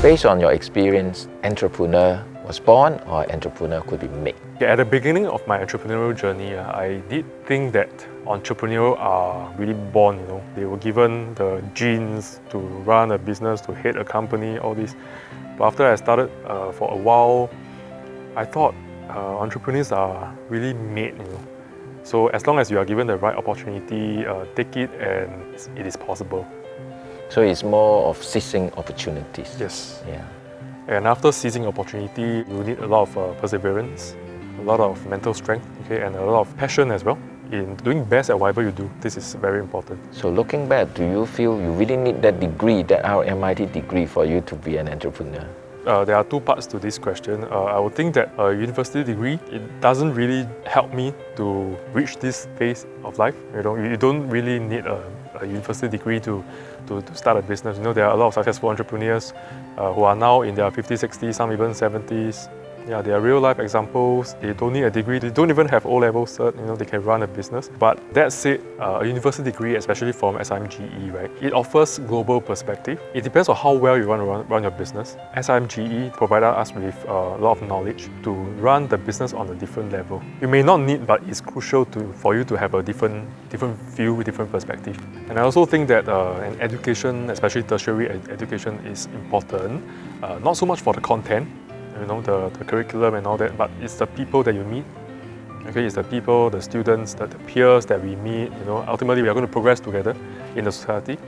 Based on your experience, entrepreneur was born or entrepreneur could be made? At the beginning of my entrepreneurial journey, I did think that entrepreneurs are really born, They were given the genes to run a business, to head a company, all this. But after I started for a while, I thought entrepreneurs are really made, So as long as you are given the right opportunity, take it and it is possible. So it's more of seizing opportunities. Yes. Yeah. And after seizing opportunity, you need a lot of perseverance, a lot of mental strength, and a lot of passion as well in doing best at whatever you do. This is very important. So looking back, do you feel you really need that degree, that RMIT degree, for you to be an entrepreneur? There are two parts to this question. I would think that a university degree, it doesn't really help me to reach this phase of life. You don't really need a university degree to start a business. There are a lot of successful entrepreneurs who are now in their 50s, 60s, some even 70s. Yeah, they are real life examples. They don't need a degree. They don't even have O-level cert. They can run a business. But that said, a university degree, especially from SIMGE, right, it offers global perspective. It depends on how well you want to run your business. SIMGE provided us with a lot of knowledge to run the business on a different level. You may not need, but it's crucial for you to have a different view, different perspective. And I also think that an education, especially tertiary education, is important. Not so much for the content, the curriculum and all that, but it's the people that you meet. It's the people, the students, the peers that we meet. Ultimately we are going to progress together in the society.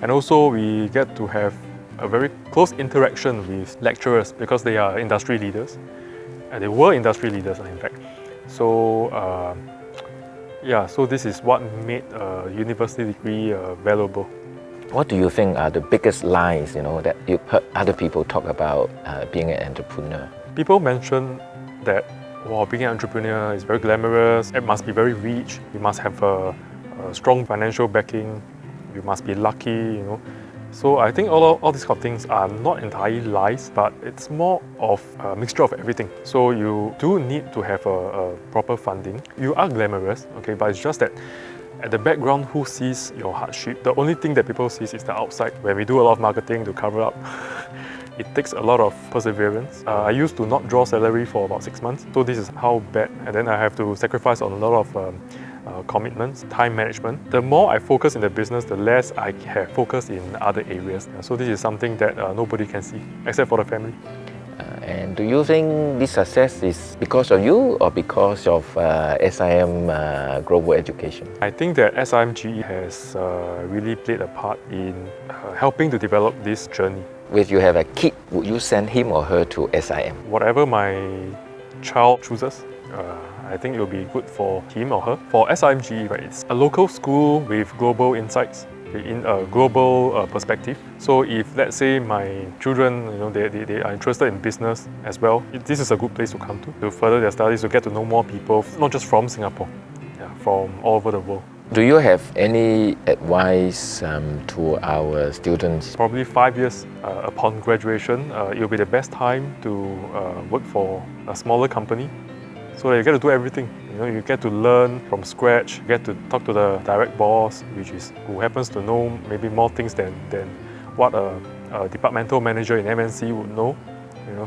And also we get to have a very close interaction with lecturers because they are industry leaders. And they were industry leaders, in fact. So so this is what made a university degree valuable. What do you think are the biggest lies, that you've heard other people talk about being an entrepreneur? People mention that being an entrepreneur is very glamorous, it must be very rich, you must have a strong financial backing, you must be lucky, So I think all these kind of things are not entirely lies, but it's more of a mixture of everything. So you do need to have a proper funding. You are glamorous, but it's just that at the background, who sees your hardship? The only thing that people see is the outside. When we do a lot of marketing to cover up, it takes a lot of perseverance. I used to not draw salary for about 6 months, so this is how bad. And then I have to sacrifice on a lot of commitments, time management. The more I focus in the business, the less I have focus in other areas. So this is something that nobody can see, except for the family. And do you think this success is because of you or because of SIM Global Education? I think that SIMGE has really played a part in helping to develop this journey. If you have a kid, would you send him or her to SIM? Whatever my child chooses, I think it will be good for him or her. For SIMGE, right, it's a local school with global insights, in a global perspective. So if, let's say, my children, they are interested in business as well, this is a good place to come to further their studies, to get to know more people, not just from Singapore, from all over the world. Do you have any advice to our students? Probably 5 years upon graduation, it will be the best time to work for a smaller company, so that you get to do everything. You get to learn from scratch, you get to talk to the direct boss, who happens to know maybe more things than what a departmental manager in MNC would know.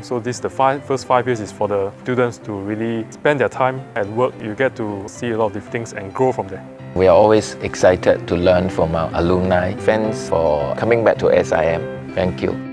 So the first 5 years is for the students to really spend their time at work. You get to see a lot of different things and grow from there. We are always excited to learn from our alumni. Thanks for coming back to SIM. Thank you.